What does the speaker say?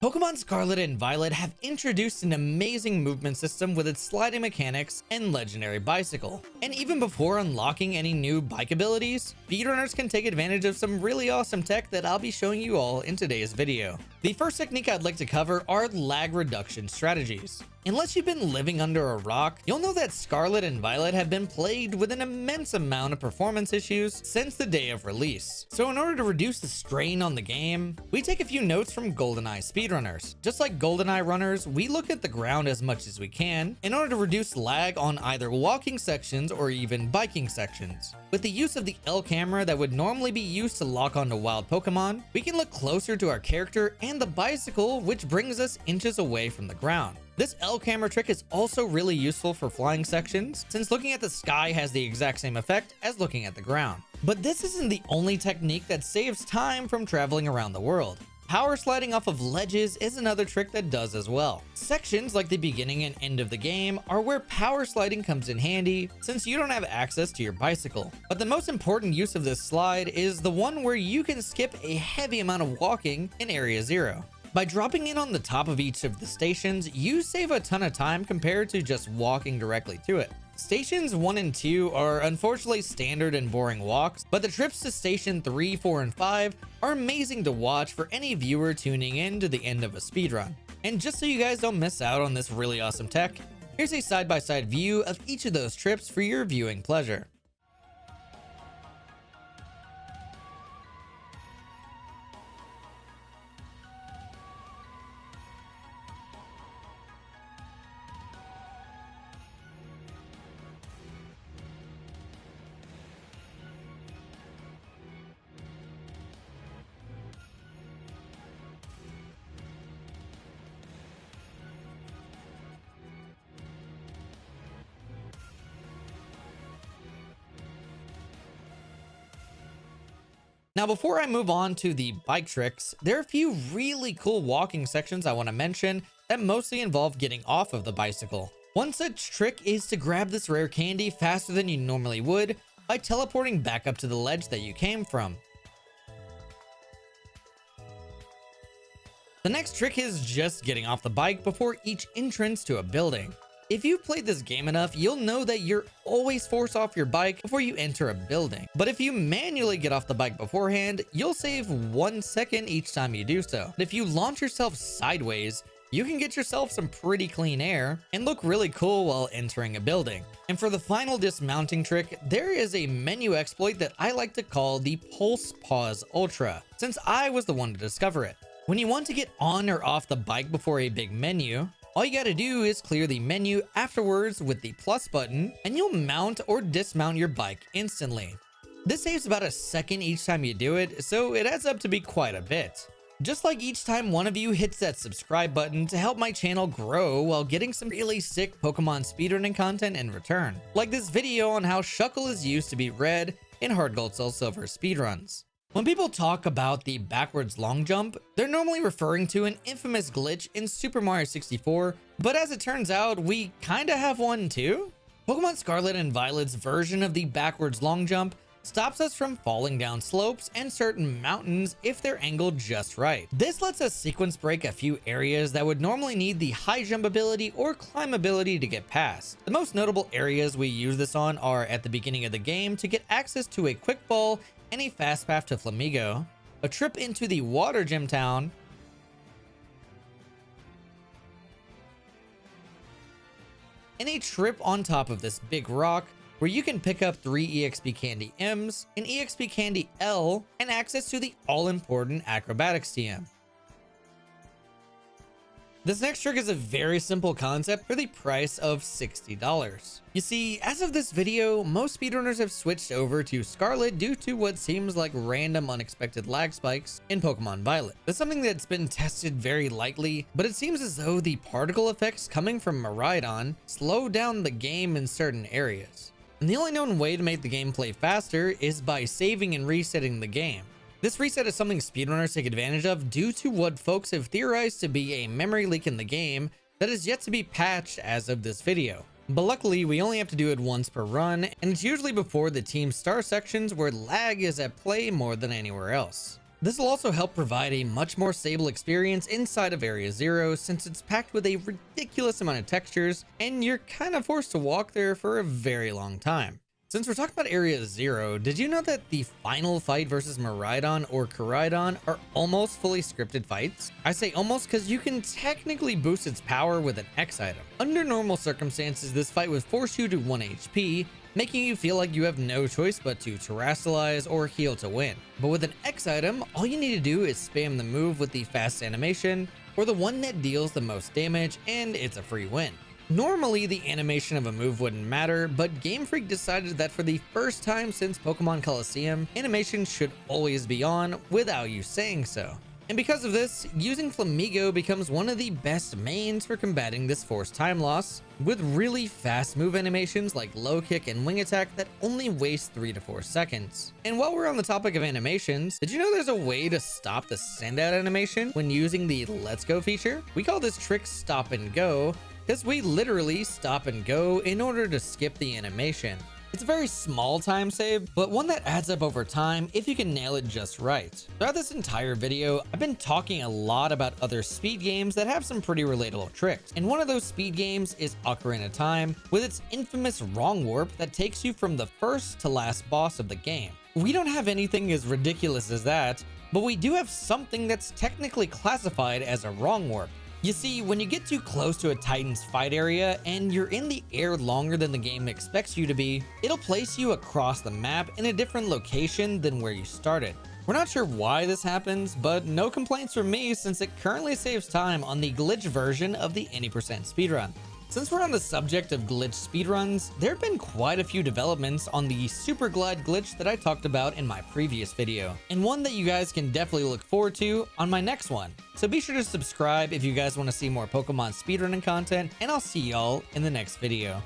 Pokemon Scarlet and Violet have introduced an amazing movement system with its sliding mechanics and legendary bicycle. And even before unlocking any new bike abilities, speedrunners can take advantage of some really awesome tech that I'll be showing you all in today's video. The first technique I'd like to cover are lag reduction strategies. Unless you've been living under a rock, you'll know that Scarlet and Violet have been plagued with an immense amount of performance issues since the day of release. So in order to reduce the strain on the game, we take a few notes from GoldenEye speedrunners. Just like GoldenEye runners, we look at the ground as much as we can in order to reduce lag on either walking sections or even biking sections. With the use of the L camera that would normally be used to lock onto wild Pokemon, we can look closer to our character and the bicycle, which brings us inches away from the ground. This L camera trick is also really useful for flying sections, since looking at the sky has the exact same effect as looking at the ground. But this isn't the only technique that saves time from traveling around the world. Power sliding off of ledges is another trick that does as well. Sections like the beginning and end of the game are where power sliding comes in handy, since you don't have access to your bicycle. But the most important use of this slide is the one where you can skip a heavy amount of walking in Area 0. By dropping in on the top of each of the stations, you save a ton of time compared to just walking directly to it. Stations 1 and 2 are unfortunately standard and boring walks, but the trips to station 3, 4, and 5 are amazing to watch for any viewer tuning in to the end of a speedrun. And just so you guys don't miss out on this really awesome tech, here's a side-by-side view of each of those trips for your viewing pleasure. Now, before I move on to the bike tricks, there are a few really cool walking sections I want to mention that mostly involve getting off of the bicycle. One such trick is to grab this rare candy faster than you normally would by teleporting back up to the ledge that you came from. The next trick is just getting off the bike before each entrance to a building. If you've played this game enough, you'll know that you're always forced off your bike before you enter a building. But if you manually get off the bike beforehand, you'll save 1 second each time you do so. But if you launch yourself sideways, you can get yourself some pretty clean air and look really cool while entering a building. And for the final dismounting trick, there is a menu exploit that I like to call the Pulse Pause Ultra, since I was the one to discover it. When you want to get on or off the bike before a big menu, all you gotta do is clear the menu afterwards with the plus button, and you'll mount or dismount your bike instantly. This saves about a second each time you do it, so it adds up to be quite a bit. Just like each time one of you hits that subscribe button to help my channel grow while getting some really sick Pokemon speedrunning content in return. Like this video on how Shuckle is used to beat Red in Hard Gold Soul Silver speedruns. When people talk about the backwards long jump, they're normally referring to an infamous glitch in Super Mario 64, but as it turns out, we kinda have one too. Pokemon Scarlet and Violet's version of the backwards long jump stops us from falling down slopes and certain mountains if they're angled just right. This lets us sequence break a few areas that would normally need the high jump ability or climb ability to get past. The most notable areas we use this on are at the beginning of the game to get access to a quick ball and a fast path to Flamigo, a trip into the water gym town, and a trip on top of this big rock where you can pick up 3 EXP Candy M's, an EXP Candy L, and access to the all-important Acrobatics TM. This next trick is a very simple concept for the price of $60. You see, as of this video, most speedrunners have switched over to Scarlet due to what seems like random unexpected lag spikes in Pokemon Violet. That's something that's been tested very lightly, but it seems as though the particle effects coming from Miraidon slow down the game in certain areas. And the only known way to make the game play faster is by saving and resetting the game. This reset is something speedrunners take advantage of due to what folks have theorized to be a memory leak in the game that is yet to be patched as of this video. But luckily, we only have to do it once per run, and it's usually before the team star sections where lag is at play more than anywhere else. This will also help provide a much more stable experience inside of Area Zero, since it's packed with a ridiculous amount of textures and you're kind of forced to walk there for a very long time. Since we're talking about Area Zero, did you know that the final fight versus Miraidon or Koraidon are almost fully scripted fights? I say almost because you can technically boost its power with an X item. Under normal circumstances, this fight would force you to 1 HP, making you feel like you have no choice but to terrestrialize or heal to win. But with an X item, all you need to do is spam the move with the fast animation, or the one that deals the most damage, and it's a free win. Normally, the animation of a move wouldn't matter, but Game Freak decided that for the first time since Pokemon Colosseum, animation should always be on without you saying so. And because of this, using Flamigo becomes one of the best mains for combating this forced time loss, with really fast move animations like low kick and wing attack that only waste 3 to 4 seconds. And while we're on the topic of animations, did you know there's a way to stop the send out animation when using the Let's Go feature? We call this trick Stop and Go, because we literally stop and go in order to skip the animation. It's a very small time save, but one that adds up over time if you can nail it just right. Throughout this entire video, I've been talking a lot about other speed games that have some pretty relatable tricks. And one of those speed games is Ocarina of Time, with its infamous wrong warp that takes you from the first to last boss of the game. We don't have anything as ridiculous as that, but we do have something that's technically classified as a wrong warp. You see, when you get too close to a Titan's fight area and you're in the air longer than the game expects you to be, it'll place you across the map in a different location than where you started. We're not sure why this happens, but no complaints from me since it currently saves time on the glitch version of the any% speedrun. Since we're on the subject of glitch speedruns, there have been quite a few developments on the Super Glide glitch that I talked about in my previous video, and one that you guys can definitely look forward to on my next one. So be sure to subscribe if you guys want to see more Pokemon speedrunning content, and I'll see y'all in the next video.